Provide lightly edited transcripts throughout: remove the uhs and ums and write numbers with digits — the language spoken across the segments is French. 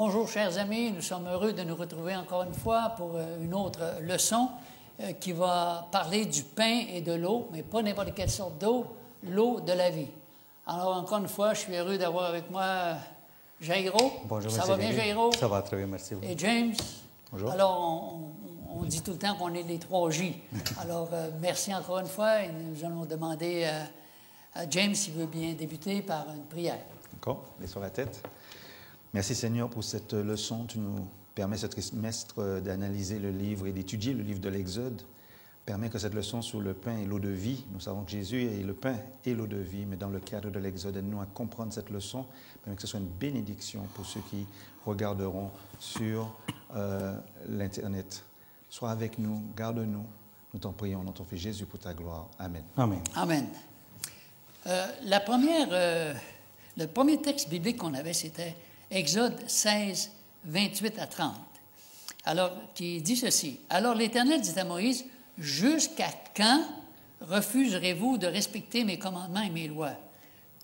Bonjour, chers amis. Nous sommes heureux de nous retrouver encore une fois pour une autre leçon qui va parler du pain et de l'eau, mais pas n'importe quelle sorte d'eau, l'eau de la vie. Alors, encore une fois, je suis heureux d'avoir avec moi Jairo. Bonjour, ça va bien, Jairo? Ça va très bien, merci. Et James. Bonjour. Alors, on dit tout le temps qu'on est les 3J. Alors, merci encore une fois et nous allons demander à James s'il veut bien débuter par une prière. D'accord, laissons la tête. Merci Seigneur pour cette leçon. Tu nous permets, ce trimestre, d'analyser le livre et d'étudier le livre de l'Exode. Permets que cette leçon sur le pain et l'eau de vie, nous savons que Jésus est le pain et l'eau de vie, mais dans le cadre de l'Exode, aide-nous à comprendre cette leçon, permets que ce soit une bénédiction pour ceux qui regarderont sur l'Internet. Sois avec nous, garde-nous. Nous t'en prions dans ton Fils Jésus pour ta gloire. Amen. Amen. Amen. Le premier texte biblique qu'on avait, c'était Exode 16, 28 à 30. Alors, qui dit ceci. Alors l'Éternel dit à Moïse, « Jusqu'à quand refuserez-vous de respecter mes commandements et mes lois?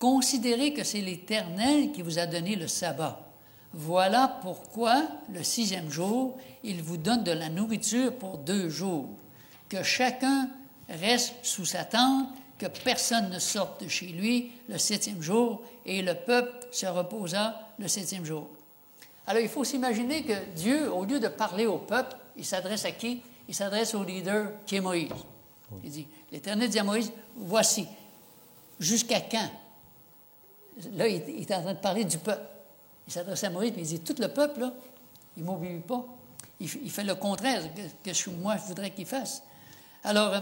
Considérez que c'est l'Éternel qui vous a donné le sabbat. Voilà pourquoi, le 6e jour, il vous donne de la nourriture pour 2 jours. Que chacun reste sous sa tente, que personne ne sorte de chez lui le 7e jour, et le peuple se reposa le 7e jour. » Alors, il faut s'imaginer que Dieu, au lieu de parler au peuple, il s'adresse à qui? Il s'adresse au leader qui est Moïse. Il dit, l'Éternel dit à Moïse, « Voici, jusqu'à quand? » Là, il est en train de parler du peuple. Il s'adresse à Moïse, et il dit, « Tout le peuple, là, il ne m'obéit pas. Il fait le contraire que moi, je voudrais qu'il fasse. » Alors,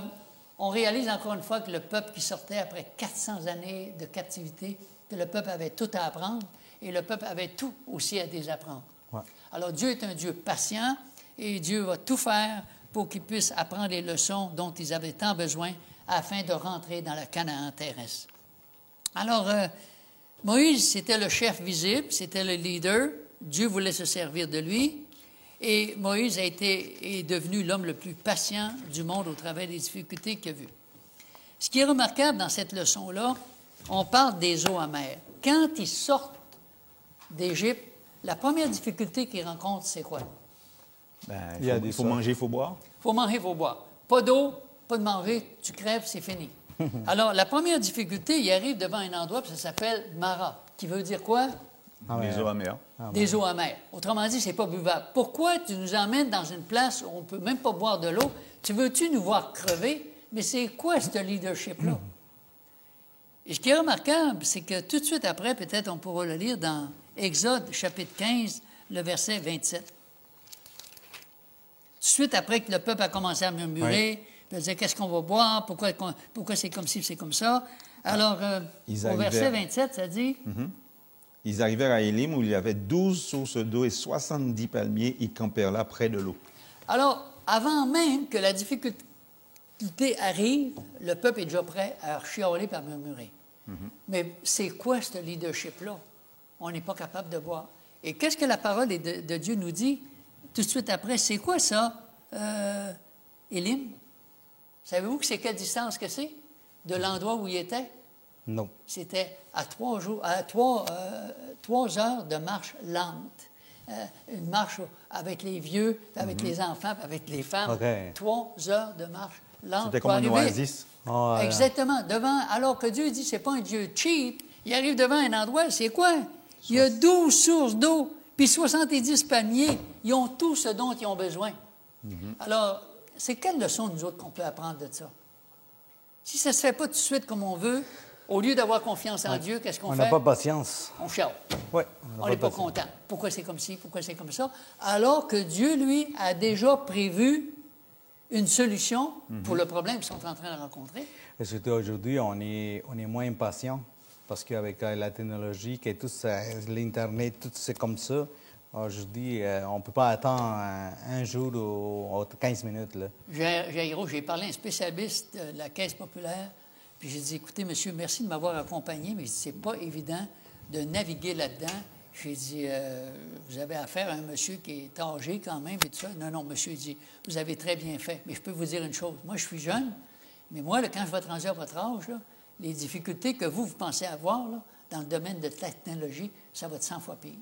on réalise encore une fois que le peuple qui sortait après 400 années de captivité, que le peuple avait tout à apprendre et le peuple avait tout aussi à désapprendre. Ouais. Alors Dieu est un Dieu patient et Dieu va tout faire pour qu'ils puissent apprendre les leçons dont ils avaient tant besoin afin de rentrer dans la Canaan terrestre. Alors, Moïse, c'était le chef visible, c'était le leader. Dieu voulait se servir de lui. Et Moïse est devenu l'homme le plus patient du monde au travers des difficultés qu'il a vues. Ce qui est remarquable dans cette leçon-là, on parle des eaux amères. Quand ils sortent d'Égypte, la première difficulté qu'ils rencontrent, c'est quoi? Il faut manger, il faut boire. Il faut manger, il faut boire. Pas d'eau, pas de manger, tu crèves, c'est fini. Alors, la première difficulté, il arrive devant un endroit, puis ça s'appelle Mara, qui veut dire quoi? Les eaux amères. Des eaux amères. Autrement dit, ce n'est pas buvable. Pourquoi tu nous emmènes dans une place où on ne peut même pas boire de l'eau? Tu veux-tu nous voir crever? Mais c'est quoi ce leadership-là? Et ce qui est remarquable, c'est que tout de suite après, peut-être on pourra le lire dans Exode, chapitre 15, le verset 27. Tout de suite après que le peuple a commencé à murmurer, il dire qu'est-ce qu'on va boire, pourquoi c'est comme ci, c'est comme ça. Alors, au verset 27, ça dit... Ils arrivèrent à Élim où il y avait 12 sources d'eau et 70 palmiers. Ils campèrent là près de l'eau. Alors, avant même que la difficulté arrive, le peuple est déjà prêt à chialer et à murmurer. Mais c'est quoi ce leadership-là? On n'est pas capable de voir. Et qu'est-ce que la parole de Dieu nous dit tout de suite après? C'est quoi ça, Élim? Savez-vous que c'est quelle distance que c'est de l'endroit où il était? Non. C'était à 3 heures de marche lente. Une marche avec les vieux, avec les enfants, avec les femmes. Okay. 3 heures de marche lente. C'était comme un oasis. Oh, Exactement. Devant, alors que Dieu dit, c'est pas un Dieu cheap. Il arrive devant un endroit, c'est quoi? Il y a 12 sources d'eau, puis 70 palmiers. Ils ont tout ce dont ils ont besoin. Alors, c'est quelle leçon, nous autres, qu'on peut apprendre de ça? Si ça ne se fait pas tout de suite comme on veut, au lieu d'avoir confiance en Dieu, qu'est-ce qu'on fait? On n'a pas patience. On chiale. Oui. On n'est pas content. Pourquoi c'est comme ci? Pourquoi c'est comme ça? Alors que Dieu, lui, a déjà prévu une solution pour le problème qu'ils sont en train de rencontrer. Et surtout aujourd'hui, on est moins impatient parce qu'avec la technologie, que tout l'Internet, tout c'est comme ça. Aujourd'hui, on ne peut pas attendre un jour ou 15 minutes. Là. Jairo, j'ai parlé à un spécialiste de la Caisse populaire. Puis j'ai dit, écoutez, monsieur, merci de m'avoir accompagné, mais c'est pas évident de naviguer là-dedans. J'ai dit, vous avez affaire à un monsieur qui est âgé quand même, et tout ça. Non, monsieur, il dit, vous avez très bien fait. Mais je peux vous dire une chose, moi, je suis jeune, mais moi, là, quand je vais être rendu à votre âge, là, les difficultés que vous pensez avoir là, dans le domaine de la technologie, ça va être 100 fois pire.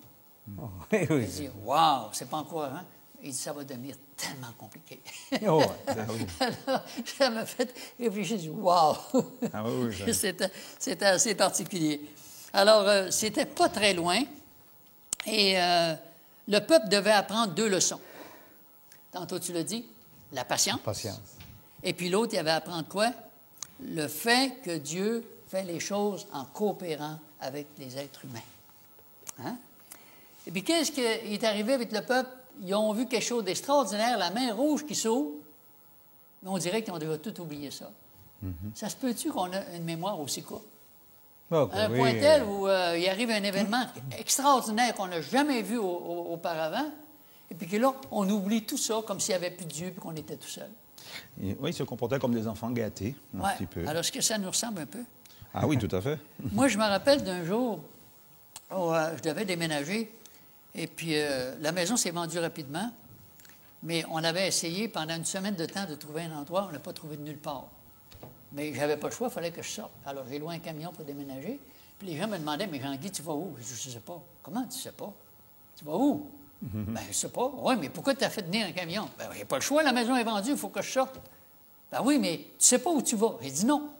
Oui, oui. Il dit, wow, c'est pas encourageant. Il dit, ça va devenir tellement compliqué. Oh, ouais. Alors, ça m'a fait réfléchir, je dis, wow! Ah oui, oui, C'était assez particulier. Alors, c'était pas très loin, et le peuple devait apprendre 2 leçons. Tantôt, tu l'as dit, la patience. Patience. Et puis l'autre, il avait à apprendre quoi? Le fait que Dieu fait les choses en coopérant avec les êtres humains. Hein? Et puis, qu'est-ce qui est arrivé avec le peuple? Ils ont vu quelque chose d'extraordinaire, la main rouge qui s'ouvre, mais on dirait qu'ils ont déjà tout oublié ça. Ça se peut-tu qu'on a une mémoire aussi courte? Ok, À un oui. point tel où il arrive un événement extraordinaire qu'on n'a jamais vu auparavant, et puis que là, on oublie tout ça comme s'il n'y avait plus de Dieu et qu'on était tout seul. Et, oui, ils se comportaient comme des enfants gâtés, un Ouais. petit peu. Alors, est-ce que ça nous ressemble un peu? Ah oui, tout à fait. Moi, je me rappelle d'un jour où je devais déménager, et puis la maison s'est vendue rapidement, mais on avait essayé pendant une semaine de temps de trouver un endroit, on n'a pas trouvé de nulle part. Mais j'avais pas le choix, il fallait que je sorte. Alors, j'ai loué un camion pour déménager, puis les gens me demandaient, mais Jean-Guy, tu vas où? Je dis, je ne sais pas. Comment tu sais pas? Tu vas où? Ben, je ne sais pas. Oui, mais pourquoi tu as fait venir un camion? Ben, j'ai pas le choix, la maison est vendue, il faut que je sorte. Ben oui, mais tu ne sais pas où tu vas. J'ai dit non.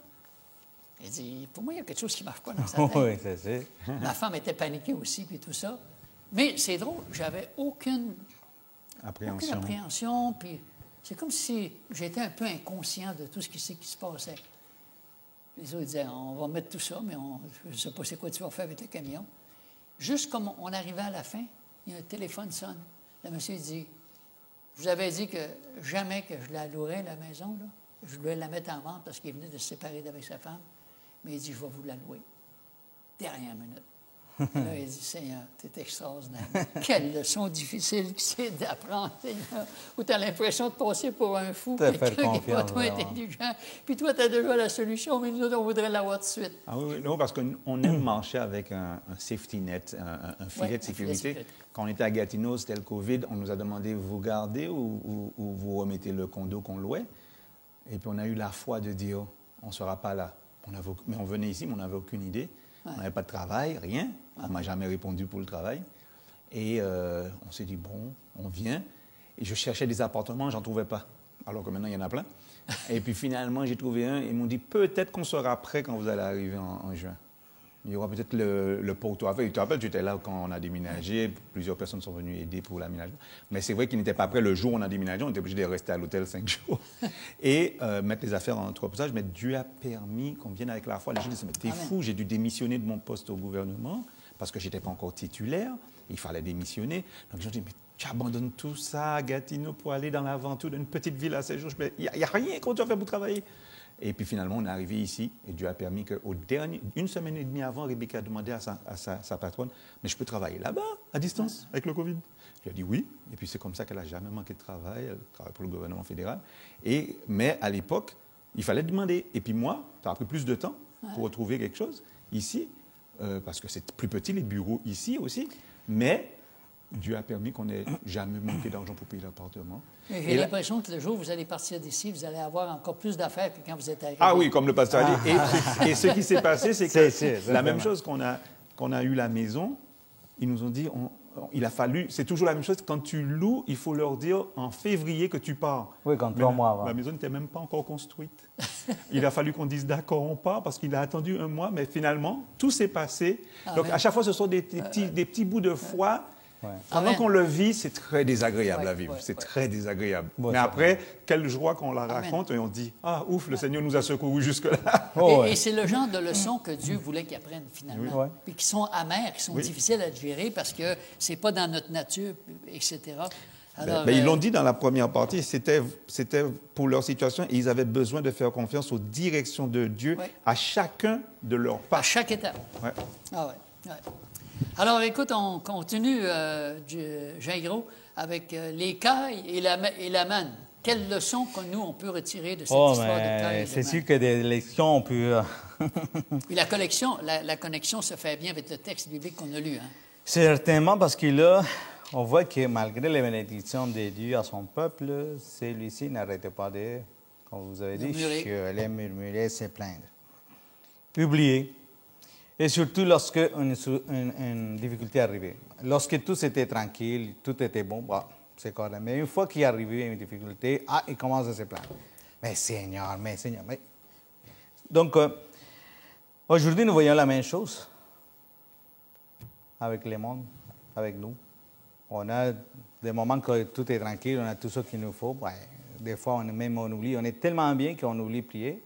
Il dit, pour moi, il y a quelque chose qui ne marche pas dans sa tête. Oui, c'est ça. Ma femme était paniquée aussi, puis tout ça. Mais c'est drôle, j'avais aucune appréhension, puis c'est comme si j'étais un peu inconscient de tout ce qui se passait. Les autres disaient, on va mettre tout ça, mais je ne sais pas c'est quoi tu vas faire avec le camion. Juste comme on arrivait à la fin, il y a un téléphone sonne. Le monsieur dit, je vous avais dit que jamais que je la louerais, la maison, là. Je voulais la mettre en vente parce qu'il venait de se séparer d'avec sa femme. Mais il dit, je vais vous la louer. Dernière minute. Là, il dit, Seigneur, tu es extraordinaire. Quelle leçon difficile que c'est d'apprendre, Seigneur, où tu as l'impression de passer pour un fou, Te faire quelqu'un qui n'est pas confiance, trop vraiment. intelligent. Puis toi, tu as déjà la solution, mais nous autres, on voudrait l'avoir tout de suite. Ah oui, oui, non, parce qu'on aime marcher avec un safety net, un filet Ouais, de un filet de sécurité. sécurité. Quand on était à Gatineau, c'était le COVID, on nous a demandé, vous gardez ou vous remettez le condo qu'on louait? Et puis on a eu la foi de dire, on ne sera pas là. Mais on venait ici, mais on n'avait aucune idée. On n'avait pas de travail, rien. On ne m'a jamais répondu pour le travail. Et on s'est dit, bon, on vient. Et je cherchais des appartements, j'en trouvais pas. Alors que maintenant, il y en a plein. Et puis finalement, j'ai trouvé un. Ils m'ont dit, peut-être qu'on sera prêt quand vous allez arriver en juin. Il y aura peut-être le poteau à faire. Tu te rappelles, tu étais là quand on a déménagé. Plusieurs personnes sont venues aider pour l'aménagement. Mais c'est vrai qu'ils n'étaient pas prêts le jour où on a déménagé. On était obligé de rester à l'hôtel 5 jours et mettre les affaires en entreposage. Mais Dieu a permis qu'on vienne avec la foi. Les gens disaient, mais t'es Amen. fou, j'ai dû démissionner de mon poste au gouvernement parce que je n'étais pas encore titulaire. Il fallait démissionner. Donc les gens disaient, mais tu abandonnes tout ça à Gatineau pour aller dans l'aventure d'une petite ville à 16 jours. Il n'y a rien qu'on doit faire pour travailler. Et puis finalement, on est arrivé ici et Dieu a permis une semaine et demie avant, Rebecca a demandé à sa patronne, mais je peux travailler là-bas, à distance, avec le COVID? Je lui ai dit oui. Et puis c'est comme ça qu'elle n'a jamais manqué de travail. Elle travaille pour le gouvernement fédéral. Mais à l'époque, il fallait demander. Et puis moi, ça a pris plus de temps pour retrouver quelque chose ici, parce que c'est plus petit, les bureaux ici aussi. Mais Dieu a permis qu'on n'ait jamais manqué d'argent pour payer l'appartement. J'ai l'impression que le jour où vous allez partir d'ici, vous allez avoir encore plus d'affaires que quand vous êtes arrivé. Ah oui, comme le pasteur a dit. Et ce qui s'est passé, c'est que C'est la même vraiment. chose qu'on a eu la maison, ils nous ont dit, il a fallu, c'est toujours la même chose, quand tu loues, il faut leur dire en février que tu pars. Oui, comme Mais 3 mois avant. La maison n'était même pas encore construite. Il a fallu qu'on dise d'accord, on part, parce qu'il a attendu 1 mois, mais finalement, tout s'est passé. Donc Amen. à chaque fois, ce sont des petits bouts de foi. Ouais. Pendant Amen. qu'on le vit, c'est très désagréable Ouais, à vivre. ouais, C'est ouais. très désagréable. Bon, Mais ça après, quelle joie qu'on la Amen. raconte et on dit, ah ouf, le Seigneur nous a secourus jusque-là. Oh, ouais. Et c'est le genre de leçons que Dieu voulait qu'ils apprennent finalement. Oui. Ouais. Puis qui sont amères, qui sont Oui. difficiles à gérer parce que c'est pas dans notre nature, etc. Alors, Ils l'ont dit dans la première partie, c'était pour leur situation et ils avaient besoin de faire confiance aux directions de Dieu Ouais. à chacun de leurs à pas. chaque étape. Ouais. Ah ouais, ouais. Alors, écoute, on continue, Jean Gros, avec l'écaille et la manne. Quelle leçon que nous, on peut retirer de cette Oh, histoire de mais caille et de c'est manne? sûr que des lections, on peut... Et la connexion se fait bien avec le texte biblique qu'on a lu. Hein? Certainement, parce que là, on voit que malgré les bénédictions de Dieu à son peuple, celui-ci n'arrêtait pas de, comme vous avez dit, Murmurer. chialer, murmurer, se plaindre. Oublier. Et surtout lorsque une difficulté arrivait. Lorsque tout était tranquille, tout était bon, bah, c'est correct. Mais une fois qu'il est arrivé une difficulté, il commence à se plaindre. Mais Seigneur, mais... Donc, aujourd'hui, nous voyons la même chose avec le monde, avec nous. On a des moments que tout est tranquille, on a tout ce qu'il nous faut. Ouais, des fois, on oublie. On est tellement bien qu'on oublie de prier.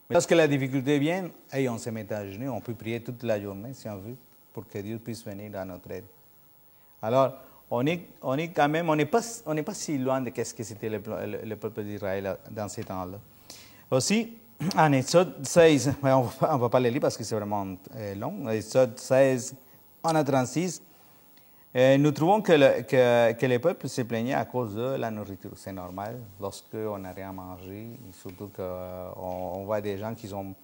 Mais lorsque la difficulté vient, on se met à genoux, on peut prier toute la journée si on veut, pour que Dieu puisse venir dans notre aide. Alors, on est quand même, on n'est pas si loin de ce que c'était le peuple d'Israël dans ces temps-là. Aussi, en Exode 16, on ne va pas le lire parce que c'est vraiment long, Exode 16, 1 à 36, nous trouvons que le peuple se plaignait à cause de la nourriture. C'est normal, lorsqu'on n'a rien à manger, surtout qu'on voit des gens qui sont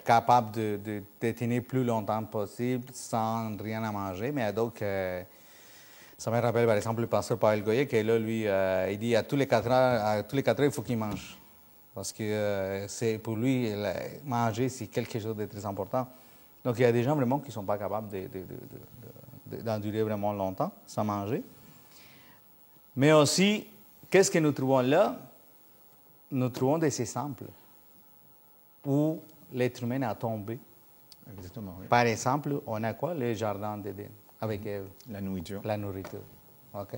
capables de tenir plus longtemps possible sans rien à manger, mais donc, ça me rappelle par exemple le pasteur Paul Goyer, qui là, lui, il dit à tous les 4 heures, il faut qu'il mange. Parce que pour lui, manger, c'est quelque chose de très important. Donc, il y a des gens vraiment qui ne sont pas capables d'endurer vraiment longtemps sans manger. Mais aussi, qu'est-ce que nous trouvons là? Nous trouvons des exemples où l'être humain a tombé. Exactement, oui. Par exemple, on a quoi? Le jardin d'Éden, avec Ève. La nourriture. La nourriture. OK?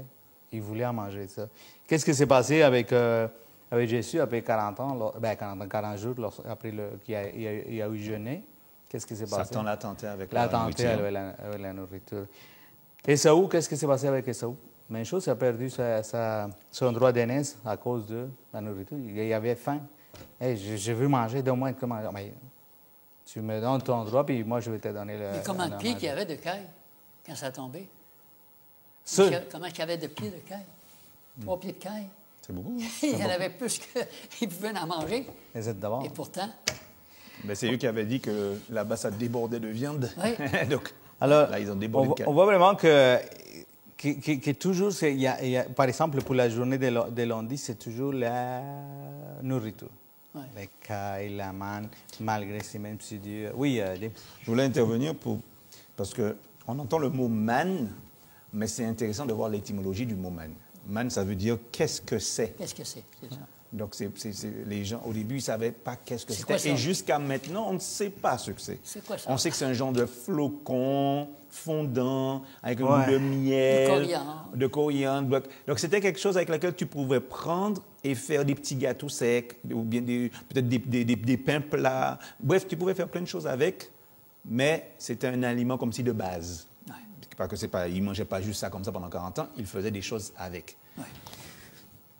Il voulait en manger ça. Qu'est-ce qui s'est passé avec Jésus après 40 ans, 40 jours après qu'il y a eu jeûné? Qu'est-ce qui s'est passé? Satan l'a tenté avec la nourriture. avec la nourriture. Ésaü, qu'est-ce qui s'est passé avec Ésaü? Même chose, il a perdu son droit d'aînesse à cause de la nourriture. Il avait faim. Hey, je veux manger, donne-moi comment. Mais tu me donnes ton droit, puis moi, je vais te donner le. Mais combien de pieds qu'il y avait de caille quand ça a tombé? Comment il y avait de pieds de caille? 3 pieds de caille. C'est beaucoup. Il y en avait plus qu'ils pouvaient en manger. Et pourtant. Mais c'est eux qui avaient dit que là-bas, ça débordait de viande. Oui. Donc, alors, là, ils ont débordé de caille. On voit vraiment que toujours, par exemple, pour la journée de lundi, c'est toujours la nourriture. Oui. Les cailles, la manne, malgré ces mêmes si Dieu. Oui, je voulais intervenir parce qu'on entend le mot manne, mais c'est intéressant de voir l'étymologie du mot manne. Manne, ça veut dire qu'est-ce que c'est. Qu'est-ce que c'est ça. Donc, les gens, au début, ils ne savaient pas qu'est-ce que c'était. Et jusqu'à maintenant, on ne sait pas ce que c'est. C'est quoi ça? On sait que c'est un genre de flocon fondant, avec un goût de miel, de coriandre. Donc, c'était quelque chose avec lequel tu pouvais prendre et faire des petits gâteaux secs, ou bien peut-être des pains plats. Bref, tu pouvais faire plein de choses avec, mais c'était un aliment comme si de base. Ouais. Parce que ils ne mangeaient pas juste ça comme ça pendant 40 ans, ils faisaient des choses avec. Ouais.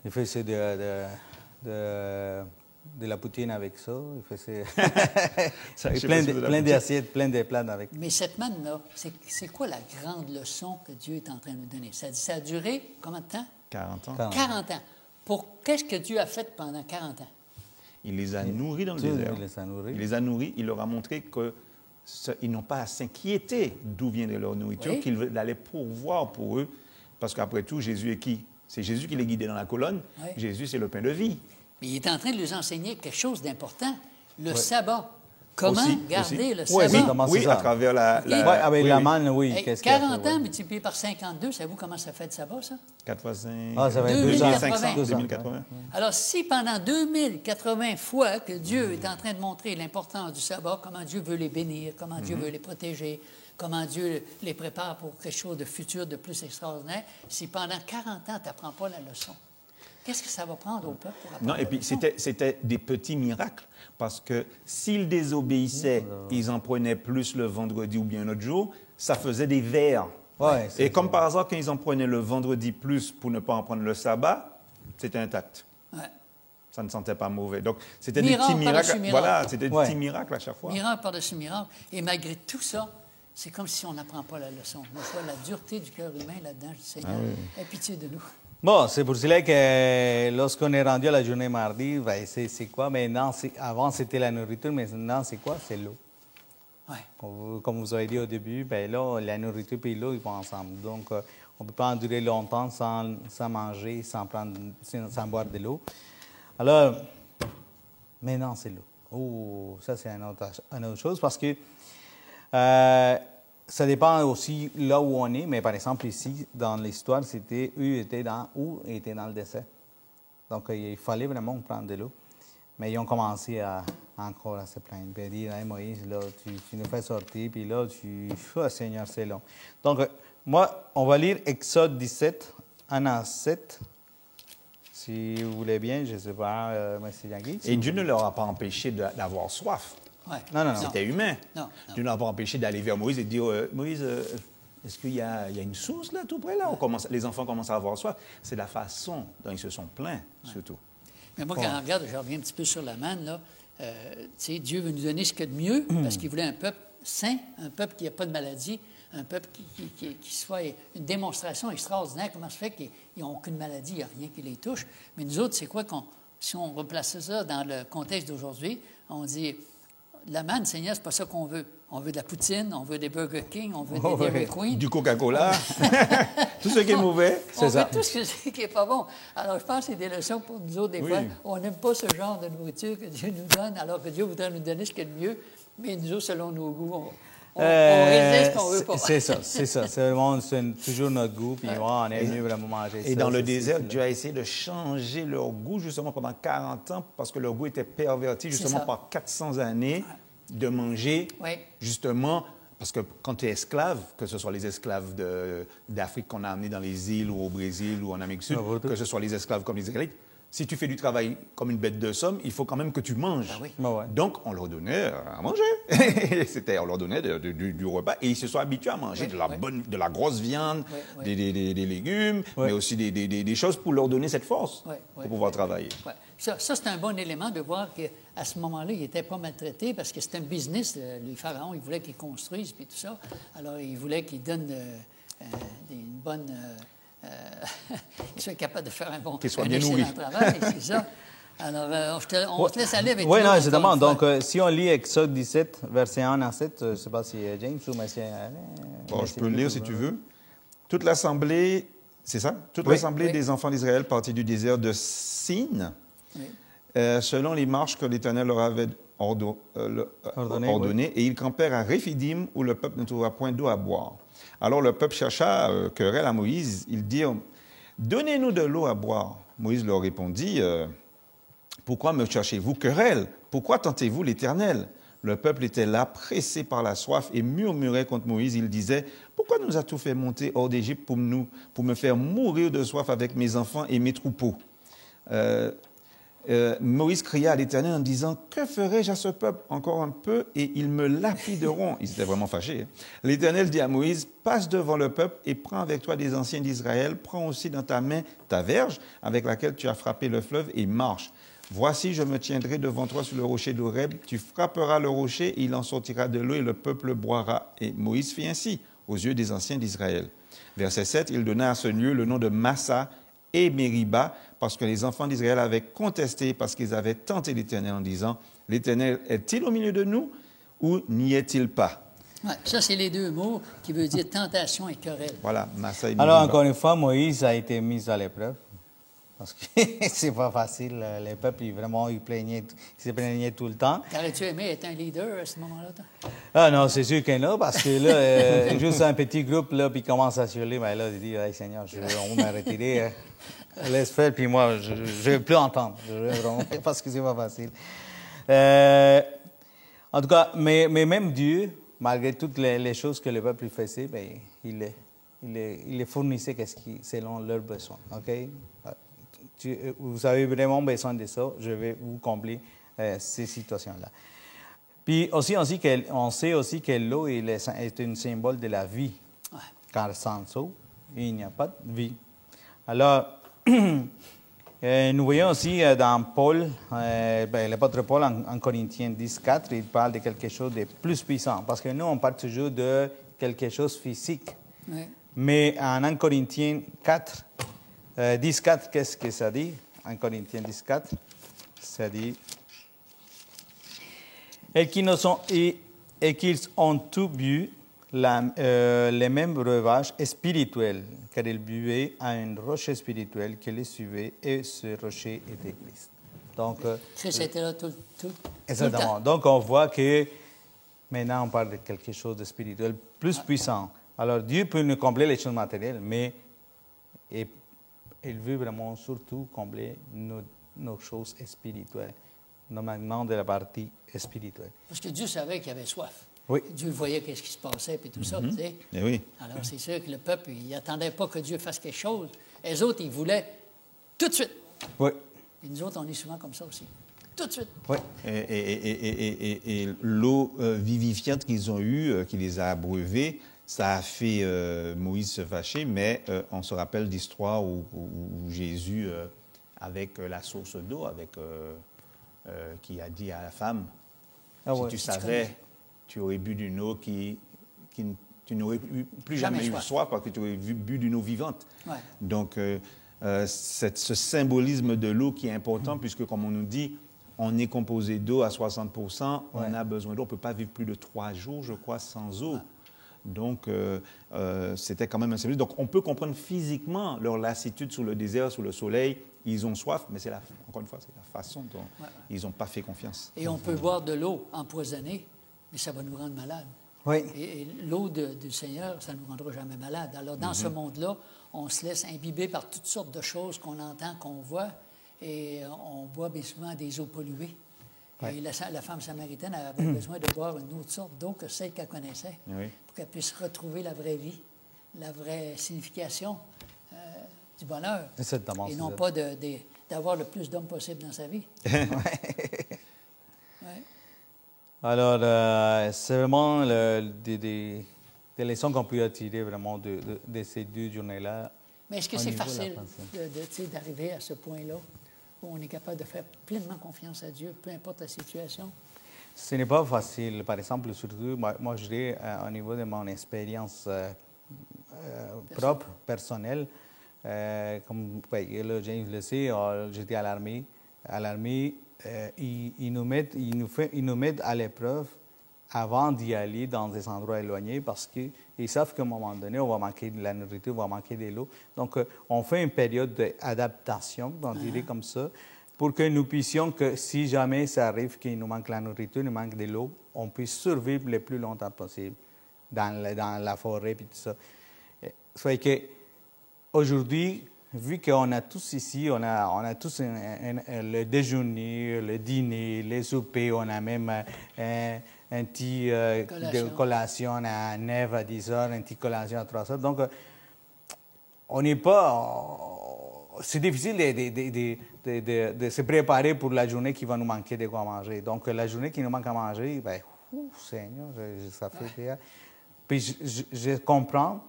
Il faisait de la poutine avec ça. Il faisait plein d'assiettes, plein de plats avec. Mais cette manne-là, c'est quoi la grande leçon que Dieu est en train de nous donner? Ça a duré combien de temps? 40 ans. 40 ans. Qu'est-ce que Dieu a fait pendant 40 ans? Il les a nourris dans le désert. Il les a nourris. Il leur a montré qu'ils n'ont pas à s'inquiéter d'où vient leur nourriture, qu'il allait pourvoir pour eux. Parce qu'après tout, Jésus est qui? C'est Jésus qui les guidait dans la colonne. Oui. Jésus, c'est le pain de vie. Mais il est en train de leur enseigner quelque chose d'important, le sabbat. Comment garder le sabbat? Oui, à travers avec la manne, oui. Hey, 40 ans multiplié par 52, savez-vous comment ça fait de sabbat, ça? 4 fois 5... ça va être 2080. Alors, si pendant 2080 fois que Dieu est en train de montrer l'importance du sabbat, comment Dieu veut les bénir, comment Dieu veut les protéger, comment Dieu les prépare pour quelque chose de futur, de plus extraordinaire, si pendant 40 ans, tu n'apprends pas la leçon, qu'est-ce que ça va prendre au peuple pour apprendre? Non, et puis c'était des petits miracles, parce que s'ils désobéissaient, ils en prenaient plus le vendredi ou bien un autre jour, ça faisait des vers. Ouais, et comme par hasard, quand ils en prenaient le vendredi plus pour ne pas en prendre le sabbat, c'était intact. Ouais. Ça ne sentait pas mauvais. Donc, c'était des petits miracles. Voilà, c'était des petits miracles à chaque fois. Miracle par-dessus miracle. Et malgré tout ça, c'est comme si on n'apprend pas la leçon. Moi, je vois la dureté du cœur humain là-dedans. Je dis, Seigneur, aie pitié de nous. Bon, c'est pour cela que lorsqu'on est rendu à la journée mardi, c'est quoi? Maintenant, avant, c'était la nourriture, mais maintenant, c'est quoi? C'est l'eau. Ouais. Comme vous avez dit au début, là, la nourriture et l'eau, ils vont ensemble. Donc, on ne peut pas endurer longtemps sans manger, sans boire de l'eau. Alors, maintenant, c'est l'eau. Oh, ça, c'est une autre chose, parce que Ça dépend aussi là où on est, mais par exemple ici, dans l'histoire, c'était eux étaient dans le désert. Donc il fallait vraiment prendre de l'eau. Mais ils ont commencé encore à se plaindre. Puis à dire, hey, Moïse, là, tu nous fais sortir, puis là, oh, Seigneur, c'est long. Donc moi, on va lire Exode 17, 1 à 7. Si vous voulez bien, je ne sais pas, M. Yangui. Et Dieu ne leur a pas empêché d'avoir soif. Ouais. Non. C'était humain. Non. Dieu ne leur a pas empêché d'aller vers Moïse et de dire, Moïse, est-ce qu'il y a une source là, tout près là? Les enfants commencent à avoir soif. C'est la façon dont ils se sont plaints, surtout. Mais moi, quand on regarde, je reviens un petit peu sur la manne, là, tu sais, Dieu veut nous donner ce qu'il y a de mieux, parce qu'il voulait un peuple sain, un peuple qui n'a pas de maladie, un peuple qui soit une démonstration extraordinaire. Comment se fait qu'ils n'ont aucune maladie, il n'y a rien qui les touche. Mais nous autres, c'est quoi si on replaçait ça dans le contexte d'aujourd'hui, on dit, la manne, Seigneur, c'est pas ça qu'on veut. On veut de la poutine, on veut des Burger King, on veut des Dairy Queen. Du Coca-Cola, tout ce qui est mauvais. On veut tout ce qui n'est pas bon. Alors, je pense que c'est des leçons pour nous autres, des fois. On n'aime pas ce genre de nourriture que Dieu nous donne, alors que Dieu voudrait nous donner ce qu'il y a de mieux. Mais nous autres, selon nos goûts, on résiste ce qu'on veut pas. C'est ça. C'est vraiment toujours notre goût, puis on aime mieux vraiment manger ça. Et dans le désert, Dieu a essayé de changer leur goût, justement, pendant 40 ans, parce que leur goût était perverti, justement, par 400 années de manger, justement, parce que quand tu es esclave, que ce soit les esclaves d'Afrique qu'on a amenés dans les îles ou au Brésil ou en Amérique du Sud, que ce soit les esclaves comme les Israélites, si tu fais du travail comme une bête de somme, il faut quand même que tu manges. Donc, on leur donnait à manger. On leur donnait du repas et ils se sont habitués à manger de la grosse viande, des légumes, mais aussi des choses pour leur donner cette force pour pouvoir travailler. Ça c'est un bon élément de voir qu'à ce moment-là, ils n'étaient pas maltraités parce que c'était un business. Les pharaons, ils voulaient qu'ils construisent puis tout ça. Alors, ils voulaient qu'ils donnent une bonne... qu'ils soient capables de faire un bon travail, c'est ça. Alors, on te laisse aller avec Oui, non, évidemment. Donc, si on lit Exode 17, versets 1 à 7, je ne sais pas si James ou M. Bon, je peux le lire si tu veux. Toute l'assemblée, c'est ça? Toute l'assemblée des enfants d'Israël partit du désert de Sin, selon les marches que l'Éternel leur avait ordonnées, et ils campèrent à Réphidim, où le peuple ne trouva point d'eau à boire. Alors le peuple chercha querelle à Moïse. Ils dirent, « Donnez-nous de l'eau à boire. » Moïse leur répondit, « Pourquoi me cherchez-vous querelle? Pourquoi tentez-vous l'Éternel? » Le peuple était là, pressé par la soif, et murmurait contre Moïse. Il disait, « Pourquoi nous as-tu fait monter hors d'Égypte pour me faire mourir de soif avec mes enfants et mes troupeaux? » Moïse cria à l'Éternel en disant, « Que ferai-je à ce peuple encore un peu et ils me lapideront. » Ils étaient vraiment fâchés. L'Éternel dit à Moïse, « Passe devant le peuple et prends avec toi des anciens d'Israël. Prends aussi dans ta main ta verge avec laquelle tu as frappé le fleuve et marche. Voici, je me tiendrai devant toi sur le rocher d'Horeb. Tu frapperas le rocher et il en sortira de l'eau et le peuple boira. » Et Moïse fit ainsi aux yeux des anciens d'Israël. Verset 7, il donna à ce lieu le nom de Massa et Mériba, parce que les enfants d'Israël avaient contesté, parce qu'ils avaient tenté l'Éternel en disant, « L'Éternel est-il au milieu de nous ou n'y est-il pas? » Ça, c'est les deux mots qui veulent dire tentation et querelle. Voilà, Massa et Mériba. Alors, encore une fois, Moïse a été mis à l'épreuve, parce que c'est pas facile. Les peuples, ils se plaignaient tout le temps. T'aurais-tu aimé être un leader à ce moment-là, toi? Ah non, c'est sûr que non, parce que là, juste un petit groupe, là, puis il commence à hurler, mais là, il dit, hey, Seigneur, on va me retirer. Laisse faire, puis moi, je ne veux plus entendre. Parce que c'est pas facile. En tout cas, mais même Dieu, malgré toutes les choses que le peuple faisait, ben, il les fournissait selon leurs besoins. Okay? Vous avez vraiment besoin de ça, je vais vous combler ces situations-là. Puis aussi, on sait aussi que l'eau est un symbole de la vie. Car sans eau, il n'y a pas de vie. Alors, nous voyons aussi dans Paul, l'apôtre Paul en Corinthiens 10.4, il parle de quelque chose de plus puissant. Parce que nous, on parle toujours de quelque chose de physique. Oui. Mais en 1 Corinthiens 10.4, qu'est-ce que ça dit? 1 Corinthiens 10.4, ça dit... Et qu'ils ont tous bu les mêmes breuvages spirituels, car ils buvaient à un rocher spirituel qui les suivait, et ce rocher était Christ. Donc, Christ était là tout exactement. Donc, on voit que Maintenant, on parle de quelque chose de spirituel plus puissant. Alors, Dieu peut nous combler les choses matérielles, mais il veut vraiment surtout combler nos choses spirituelles, maintenant de la partie spirituelle. Parce que Dieu savait qu'il y avait soif. Oui. Dieu voyait qu'est-ce qui se passait et tout ça, tu sais. Eh oui. Alors, c'est sûr que le peuple, il n'attendait pas que Dieu fasse quelque chose. Les autres, ils voulaient tout de suite. Oui. Et nous autres, on est souvent comme ça aussi. Tout de suite. Oui. Et l'eau vivifiante qu'ils ont eue, qui les a abreuvés, ça a fait Moïse se fâcher, mais on se rappelle d'histoire où Jésus, avec la source d'eau, qui a dit à la femme, Ah si ouais. tu savais, tu aurais bu d'une eau tu n'aurais plus jamais eu soif parce que tu aurais bu d'une eau vivante. Ouais. Donc, ce symbolisme de l'eau qui est important, puisque, comme on nous dit, on est composé d'eau à 60%, on a besoin d'eau. On ne peut pas vivre plus de 3 jours, je crois, sans eau. Donc, c'était quand même un symbolisme. Donc, on peut comprendre physiquement leur lassitude sur le désert, sous le soleil. Ils ont soif, mais encore une fois, c'est la façon dont ils n'ont pas fait confiance. Et on peut boire de l'eau empoisonnée, mais ça va nous rendre malades. Oui. Et l'eau du Seigneur, ça ne nous rendra jamais malade. Alors, dans ce monde-là, on se laisse imbiber par toutes sortes de choses qu'on entend, qu'on voit, et on boit bien souvent des eaux polluées. Et la femme samaritaine avait besoin de boire une autre sorte d'eau que celle qu'elle connaissait, pour qu'elle puisse retrouver la vraie vie, la vraie signification du bonheur, et non pas d'avoir le plus d'hommes possible dans sa vie. Alors, c'est vraiment des leçons qu'on peut tirer vraiment de ces 2 journées-là. Mais est-ce que c'est facile d'arriver à ce point-là où on est capable de faire pleinement confiance à Dieu, peu importe la situation? Ce n'est pas facile. Par exemple, surtout, moi je dirais, au niveau de mon expérience propre, personnelle, comme là, James le sait, j'étais à l'armée. À l'armée, ils nous mettent à l'épreuve avant d'y aller dans des endroits éloignés parce qu'ils savent qu'à un moment donné, on va manquer de la nourriture, on va manquer de l'eau. Donc, on fait une période d'adaptation, on dirait comme ça, pour que nous puissions, que si jamais ça arrive qu'il nous manque la nourriture, il nous manque de l'eau, on puisse survivre le plus longtemps possible dans la forêt et tout ça. Soit que aujourd'hui, vu qu'on a tous ici, on a tous le déjeuner, le dîner, les soupers, on a même un petit collation à 9 à 10 heures, un petit collation à 3 heures. Donc, on n'est pas... c'est difficile de se préparer pour la journée qui va nous manquer de quoi manger. Donc, la journée qui nous manque à manger, ben, Seigneur, ça fait bien. Puis, je comprends,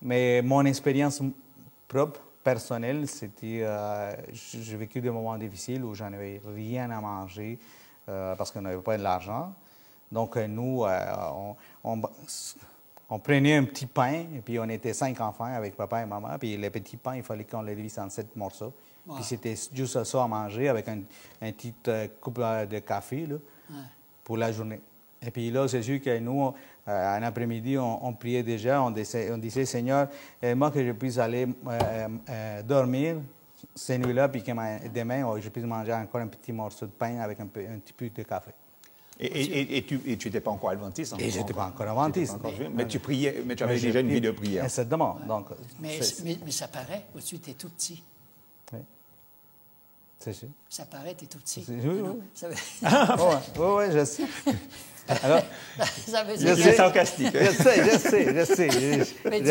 mais mon expérience propre, personnelle, c'était... j'ai vécu des moments difficiles où j'en avais rien à manger parce qu'on n'avait pas de l'argent. Donc, nous, on prenait un petit pain, et puis on était 5 enfants avec papa et maman, puis le petit pain, il fallait qu'on le divise en 7 morceaux. Wow. Puis c'était juste ça à manger avec un petit coupe de café là, pour la journée. Et puis là, c'est sûr que nous, un après-midi, on priait déjà, on disait, Seigneur, moi que je puisse aller dormir ces nuits-là, puis que demain, je puisse manger encore un petit morceau de pain avec un petit peu de café. Et tu n'étais pas encore adventiste? Et je n'étais pas encore adventiste. Mais tu priais, mais tu avais déjà une vie de prière. Exactement. Ouais. Donc, mais ça paraît, tu es tout petit. Oui. C'est sûr. Ça paraît, tu es tout petit. Oui, oui. Oui, je sais. Alors, je suis sarcastique. Je sais. Mais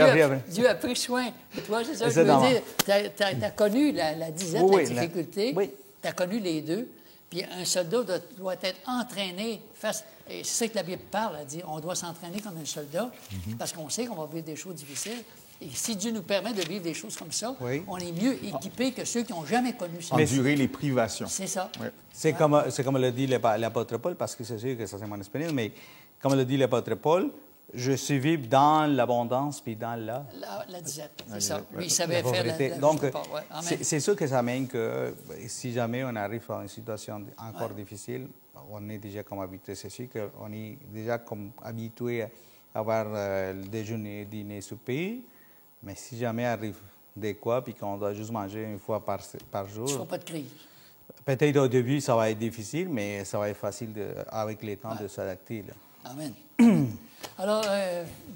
Dieu a pris soin de toi, c'est ça que je veux dire. Tu as connu la disette, la difficulté. Oui. Tu as connu les deux. Puis un soldat doit être entraîné face... Et c'est ça que la Bible parle, elle dit, on doit s'entraîner comme un soldat, parce qu'on sait qu'on va vivre des choses difficiles. Et si Dieu nous permet de vivre des choses comme ça, on est mieux équipés que ceux qui n'ont jamais connu ça. Endurer les privations. C'est ça. Oui. C'est comme le dit l'apôtre Paul, parce que c'est sûr que ça c'est mon expérience, mais comme le dit l'apôtre Paul, je suis vivre dans l'abondance puis dans la disette, c'est ça. Lui, il savait faire la Donc, c'est sûr que ça amène que si jamais on arrive à une situation encore difficile, on est déjà comme habitué. C'est sûr qu'on est déjà comme habitué à avoir le déjeuner, dîner, souper. Mais si jamais arrive des quoi puis qu'on doit juste manger une fois par jour... Tu ne feras pas de crise. Peut-être au début, ça va être difficile, mais ça va être facile avec le temps de s'adapter. Amen. Alors,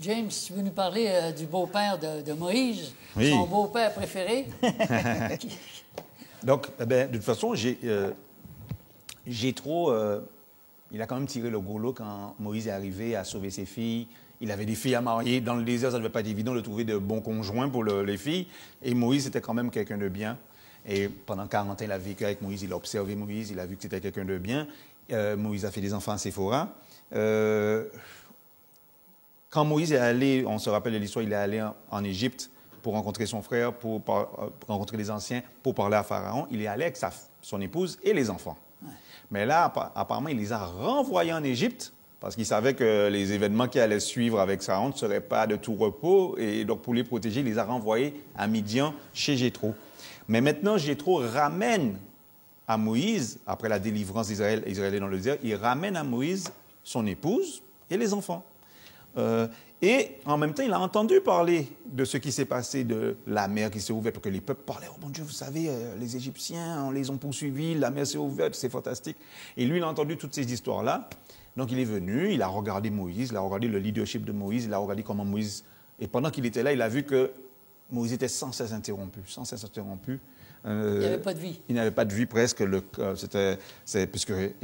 James, tu veux nous parler du beau-père de Moïse, Oui. son beau-père préféré? Donc, de toute façon, Jéthro, il a quand même tiré le gros lot quand Moïse est arrivé à sauver ses filles. Il avait des filles à marier. Dans le désert, ça ne devait pas être évident de trouver de bons conjoints pour les filles. Et Moïse était quand même quelqu'un de bien. Et pendant 40 ans, il a vécu avec Moïse. Il a observé Moïse. Il a vu que c'était quelqu'un de bien. Moïse a fait des enfants à Séphora. Quand Moïse est allé, on se rappelle de l'histoire, il est allé en Égypte pour rencontrer son frère, pour rencontrer les anciens, pour parler à Pharaon. Il est allé avec son épouse et les enfants. Ouais. Mais là, apparemment, il les a renvoyés en Égypte parce qu'il savait que les événements qui allaient suivre avec Pharaon ne seraient pas de tout repos. Et donc, pour les protéger, il les a renvoyés à Midian, chez Jéthro. Mais maintenant, Jéthro ramène à Moïse, après la délivrance d'Israël dans le désert, il ramène à Moïse son épouse et les enfants. Et en même temps, il a entendu parler de ce qui s'est passé, de la mer qui s'est ouverte, parce que les peuples parlaient, oh mon Dieu, vous savez, les Égyptiens, on les a poursuivis, la mer s'est ouverte, c'est fantastique. Et lui, il a entendu toutes ces histoires-là. Donc, il est venu, il a regardé Moïse, il a regardé le leadership de Moïse, il a regardé comment Moïse... Et pendant qu'il était là, il a vu que Moïse était sans cesse interrompu. Il n'avait pas de vie. Il n'avait pas de vie presque. Et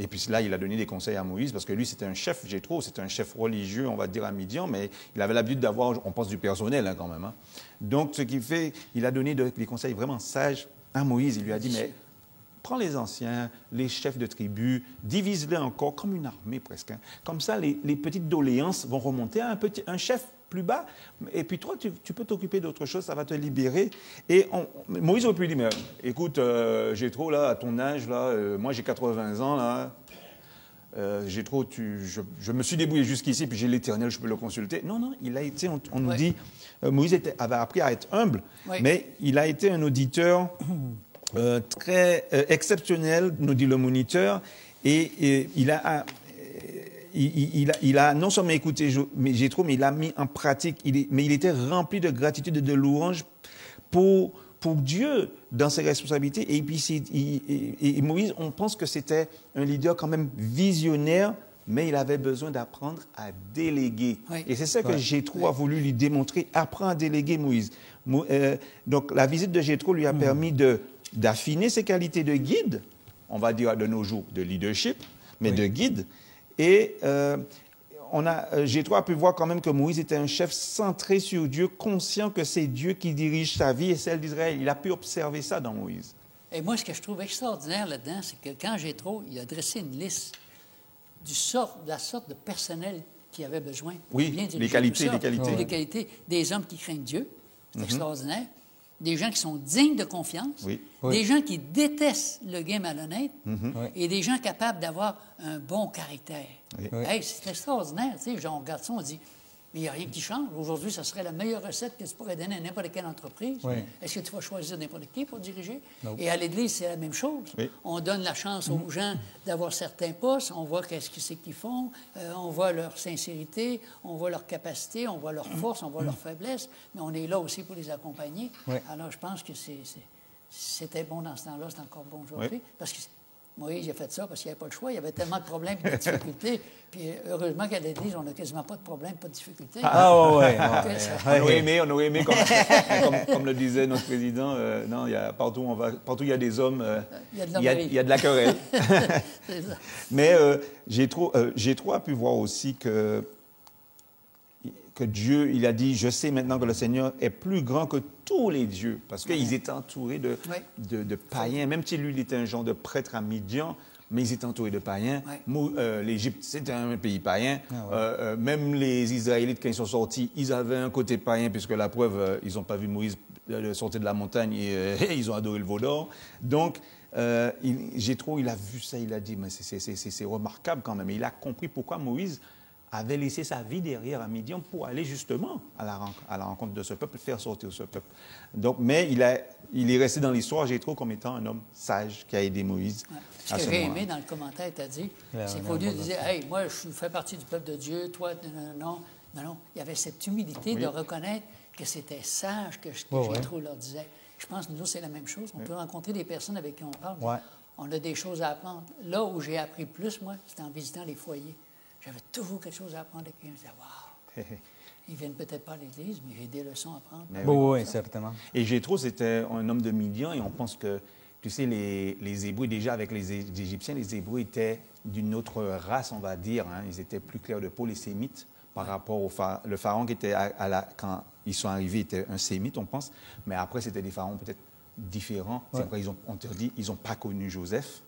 puis là, il a donné des conseils à Moïse, parce que lui, c'était un chef, Jéthro, c'était un chef religieux, on va dire, à Midian, mais il avait l'habitude d'avoir, on pense, du personnel quand même. Donc, ce qui fait, il a donné des conseils vraiment sages à Moïse. Il lui a dit, mais prends les anciens, les chefs de tribus, divise-les encore comme une armée presque. Comme ça, les petites doléances vont remonter à un chef plus bas, et puis toi, tu peux t'occuper d'autre chose, ça va te libérer. Et Moïse aurait pu dire, mais écoute, Jéthro, là, à ton âge, là, moi j'ai 80 ans, là, Jéthro, je me suis débrouillé jusqu'ici, puis j'ai l'Éternel, je peux le consulter. Non, il a été, on nous dit, Moïse avait appris à être humble, mais il a été un auditeur très exceptionnel, nous dit le moniteur, et il a non seulement écouté Jéthro, mais il a mis en pratique, mais il était rempli de gratitude et de louange pour Dieu dans ses responsabilités. Et puis, et Moïse, on pense que c'était un leader quand même visionnaire, mais il avait besoin d'apprendre à déléguer. Oui. Et c'est ça que Jéthro a voulu lui démontrer. Apprends à déléguer, Moïse. Donc, la visite de Jéthro lui a permis d'affiner ses qualités de guide, on va dire de nos jours de leadership, mais de guide. Et Jéthro a pu voir quand même que Moïse était un chef centré sur Dieu, conscient que c'est Dieu qui dirige sa vie et celle d'Israël. Il a pu observer ça dans Moïse. Et moi, ce que je trouve extraordinaire là-dedans, c'est que quand Jéthro, il a dressé une liste de la sorte de personnel qu'il avait besoin. Oui, les qualités. Les qualités des hommes qui craignent Dieu, c'est extraordinaire. Des gens qui sont dignes de confiance, des gens qui détestent le gain malhonnête et des gens capables d'avoir un bon caractère. Hey, c'est extraordinaire. Tu sais, on regarde ça, on dit, mais il n'y a rien qui change. Aujourd'hui, ça serait la meilleure recette que tu pourrais donner à n'importe quelle entreprise. Est-ce que tu vas choisir n'importe qui pour diriger? Et à l'Église, c'est la même chose. On donne la chance aux gens d'avoir certains postes. On voit qu'est-ce que c'est qu'ils font. On voit leur sincérité, on voit leur capacité, on voit leur force, on voit leur faiblesse. Mais on est là aussi pour les accompagner. Alors, je pense que c'était bon dans ce temps-là, c'est encore bon aujourd'hui. Parce que Moïse, il a fait ça parce qu'il n'y avait pas le choix. Il y avait tellement de problèmes et de difficultés. Puis heureusement qu'à l'Église, on n'a quasiment pas de problèmes, pas de difficultés. On aurait aimé comme le disait notre président, non, partout il y a des hommes, il y a de la querelle. C'est ça. Mais Jéthro a pu voir aussi que Dieu, il a dit, je sais maintenant que le Seigneur est plus grand que tous les dieux, parce qu'ils étaient entourés de païens, même si lui, il était un genre de prêtre à Midian, mais ils étaient entourés de païens. L'Égypte, c'était un pays païen. Même les Israélites, quand ils sont sortis, ils avaient un côté païen, puisque la preuve, ils n'ont pas vu Moïse sortir de la montagne et ils ont adoré le veau d'or. Donc, Jéthro, il a vu ça, il a dit, mais c'est remarquable quand même. Et il a compris pourquoi Moïse avait laissé sa vie derrière à Midian pour aller justement à la rencontre de ce peuple, faire sortir ce peuple. Donc, mais il est resté dans l'histoire, Jéthro, comme étant un homme sage qui a aidé Moïse. Ce que j'ai aimé dans le commentaire, tu as dit, c'est qu'au lieu de dire, hey, moi, je fais partie du peuple de Dieu, toi, non. Il y avait cette humilité de reconnaître que c'était sage que Jéthro leur disait. Je pense que nous, c'est la même chose. On peut rencontrer des personnes avec qui on parle. On a des choses à apprendre. Là où j'ai appris plus, moi, c'était en visitant les foyers. J'avais toujours quelque chose à apprendre avec lui. Je me disais, wow, ils ne viennent peut-être pas à l'Église, mais j'ai des leçons à prendre. Mais Oui, oui, certainement. Et Jéthro, c'était un homme de Midian, et on pense que, tu sais, les Hébreux, déjà avec les Égyptiens, les Hébreux étaient d'une autre race, on va dire. Hein. Ils étaient plus clairs de peau, les Sémites, par rapport au pharaon. Le pharaon qui était, quand ils sont arrivés, était un Sémite, on pense. Mais après, c'était des pharaons peut-être différents. C'est pourquoi on te dit, ils n'ont pas connu Joseph.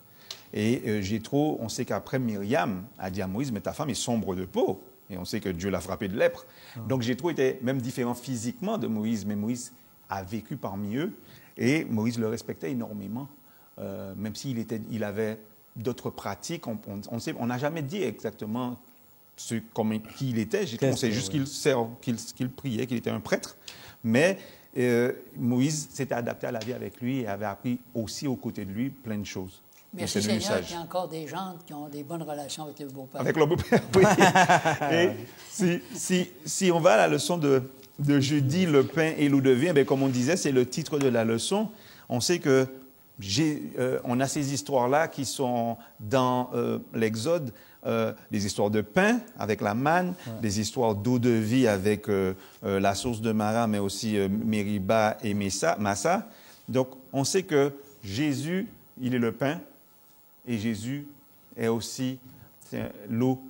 Et Jéthro, on sait qu'après, Myriam a dit à Moïse, mais ta femme est sombre de peau. Et on sait que Dieu l'a frappé de lèpre. Donc Jéthro était même différent physiquement de Moïse, mais Moïse a vécu parmi eux. Et Moïse le respectait énormément, même il avait d'autres pratiques. On n'a jamais dit exactement qui il était. On sait juste qu'il priait, qu'il était un prêtre. Mais Moïse s'était adapté à la vie avec lui et avait appris aussi aux côtés de lui plein de choses. Merci Seigneur qu'il y a encore des gens qui ont des bonnes relations avec le beau-père. Avec le beau-père, oui. Et si on va à la leçon de jeudi, le pain et l'eau de vie, bien, comme on disait, c'est le titre de la leçon. On sait que on a ces histoires-là qui sont dans l'Exode, des histoires de pain avec la manne, des histoires d'eau de vie avec la source de Mara, mais aussi Mériba et Massa. Donc, on sait que Jésus, il est le pain, et Jésus est aussi l'eau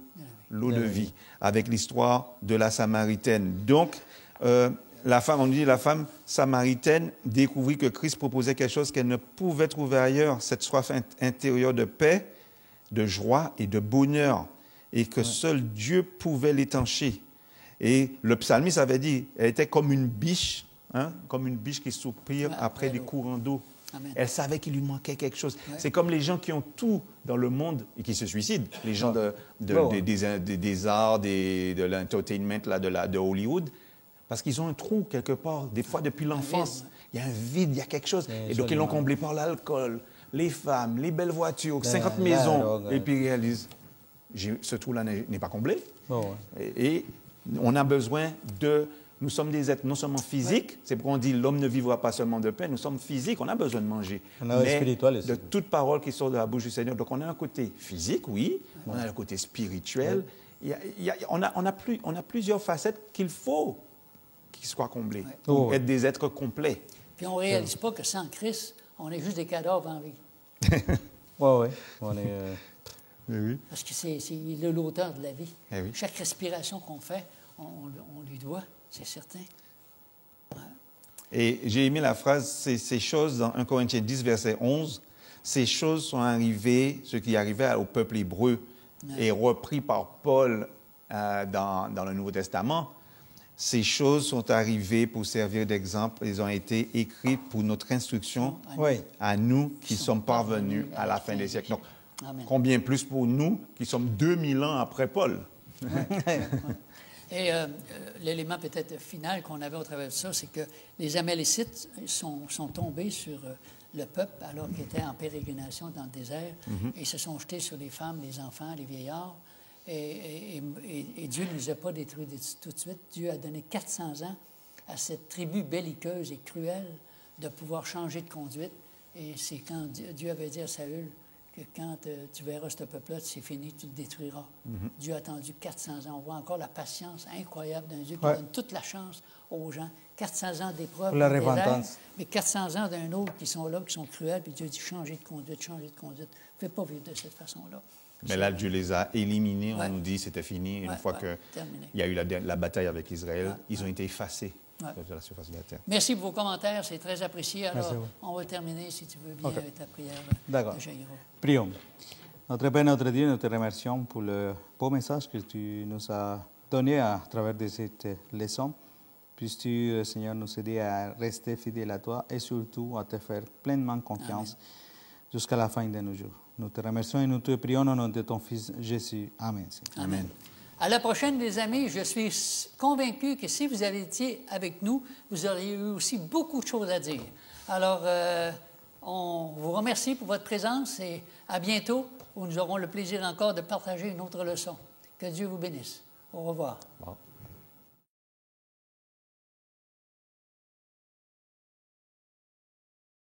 de vie, avec l'histoire de la Samaritaine. Donc, la femme samaritaine découvrit que Christ proposait quelque chose qu'elle ne pouvait trouver ailleurs, cette soif intérieure de paix, de joie et de bonheur, et que seul Dieu pouvait l'étancher. Et le psalmiste avait dit, elle était comme une biche qui soupire après des courants d'eau. Amen. Elle savait qu'il lui manquait quelque chose. Ouais. C'est comme les gens qui ont tout dans le monde et qui se suicident. Les gens des arts, de l'entertainment, de Hollywood, parce qu'ils ont un trou quelque part, des fois depuis l'enfance. Il y a un vide, il y a quelque chose. Et donc ils l'ont comblé par l'alcool, les femmes, les belles voitures, 50 maisons. Et puis ils réalisent, ce trou-là n'est pas comblé. Et on a besoin de... Nous sommes des êtres non seulement physiques, c'est pourquoi on dit l'homme ne vivra pas seulement de pain, nous sommes physiques, on a besoin de manger. Mais de toute parole qui sort de la bouche du Seigneur. Donc on a un côté physique, oui, on a le côté spirituel. On a plusieurs facettes qu'il faut qu'ils soient comblés, pour être des êtres complets. Puis on ne réalise pas que sans Christ, on est juste des cadavres en vie. Oui. On est... Oui. Parce que c'est l'auteur de la vie. Oui. Chaque respiration qu'on fait, on lui doit. C'est certain. Ouais. Et j'ai aimé la phrase, ces choses, dans 1 Corinthiens 10, verset 11, ces choses sont arrivées, ce qui arrivait au peuple hébreu, et repris par Paul dans le Nouveau Testament. Ces choses sont arrivées pour servir d'exemple. Elles ont été écrites pour notre instruction à nous qui sommes parvenus à la fin des siècles. Donc, combien plus pour nous qui sommes 2000 ans après Paul? Et l'élément peut-être final qu'on avait au travers de ça, c'est que les Amalécites sont tombés sur le peuple alors qu'ils étaient en pérégrination dans le désert et se sont jetés sur les femmes, les enfants, les vieillards. Et Dieu ne nous a pas détruits tout de suite. Dieu a donné 400 ans à cette tribu belliqueuse et cruelle de pouvoir changer de conduite. Et c'est quand Dieu avait dit à Saül que quand tu verras ce peuple-là, c'est fini, tu le détruiras. Dieu a attendu 400 ans. On voit encore la patience incroyable d'un Dieu qui donne toute la chance aux gens. 400 ans d'épreuve, pour la repentance. Mais 400 ans d'un autre qui sont là, qui sont cruels, puis Dieu dit changer de conduite, changer de conduite. Ne fais pas vivre de cette façon-là. Mais là, Dieu les a éliminés. On nous dit c'était fini. Une fois qu'il y a eu la bataille avec Israël, ils ont été effacés de la surface de la terre. Merci pour vos commentaires. C'est très apprécié. Alors, on va terminer, si tu veux bien, avec la prière de Jairo. Prions. Notre Père, notre Dieu, nous te remercions pour le beau message que tu nous as donné à travers de cette leçon. Puisses-tu, Seigneur, nous aider à rester fidèles à toi et surtout à te faire pleinement confiance jusqu'à la fin de nos jours. Nous te remercions et nous te prions au nom de ton Fils Jésus. Amen. Amen. À la prochaine, les amis, je suis convaincu que si vous avez été avec nous, vous auriez eu aussi beaucoup de choses à dire. Alors, on vous remercie pour votre présence et à bientôt, où nous aurons le plaisir encore de partager une autre leçon. Que Dieu vous bénisse. Au revoir. Wow.